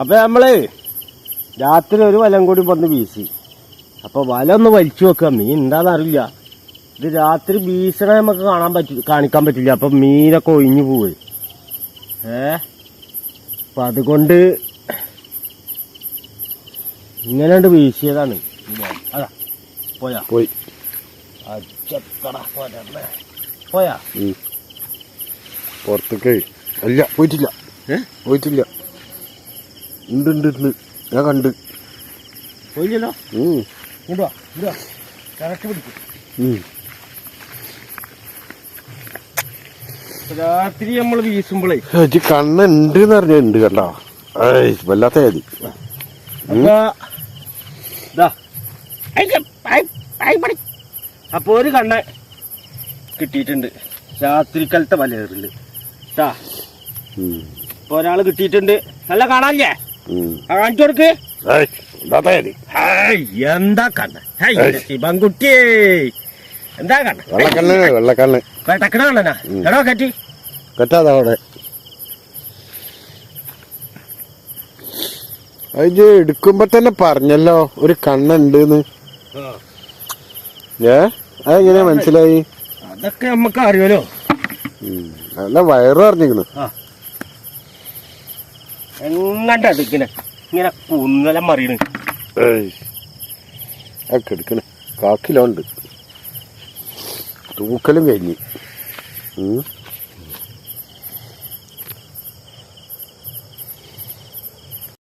അപ്പൊ നമ്മള് രാത്രി ഒരു വലം കൂടി വന്ന് വീശി. അപ്പൊ വല ഒന്ന് വലിച്ചു വെക്കുക. മീൻ എന്താണെന്നറിയില്ല. ഇത് രാത്രി വീശണ നമുക്ക് കാണിക്കാൻ പറ്റില്ല. അപ്പൊ മീനൊക്കെ ഒഴിഞ്ഞു പോയി. അപ്പൊ അതുകൊണ്ട് ഇങ്ങനെ വീശിയതാണ്. അതാ പോയാ പോയി പോയാ പുറത്തേക്ക് അല്ല പോയിട്ടില്ല. പോയിട്ടില്ല. ഉണ്ട് ഞാൻ കണ്ട് പോയില്ലല്ലോ. കറക്റ്റ് പിടിക്കും. രാത്രി നമ്മൾ വീശുമ്പോളേ കണ്ണുണ്ട് പറഞ്ഞുണ്ട് കണ്ടോ. വല്ലാത്ത മതി. അപ്പൊ ഒരു കണ്ണ കിട്ടിയിട്ടുണ്ട്. രാത്രിക്കാലത്തെ വലയറില് ഇപ്പൊ ഒരാള് കിട്ടിയിട്ടുണ്ട്. നല്ല കാണാല്ലേ? കാണിച്ചു കൊടുക്ക്. എന്താ കണ്ണ ശിവൻകുട്ടിയേ, എന്താ കണ്ണ? വെള്ളക്കണ്ണ് ടക്കണ കണ്ണനാ. എടോ കെട്ടി കെട്ടാതെ അവിടെ അത് എടുക്കുമ്പോ തന്നെ പറഞ്ഞല്ലോ ഒരു കണ്ണുണ്ടെന്ന്. അതെങ്ങനെയാ മനസ്സിലായി? അതൊക്കെ നമ്മക്ക് അറിയാലോ. നല്ല വയറ് അറിഞ്ഞിരിക്കുന്നു. എങ്ങണ്ട ഇങ്ങനെ കുന്നലം മറിയണ്. എടുക്കണേ. കാക്കിലോ ഉണ്ട്. തൂക്കലും കഴിഞ്ഞ്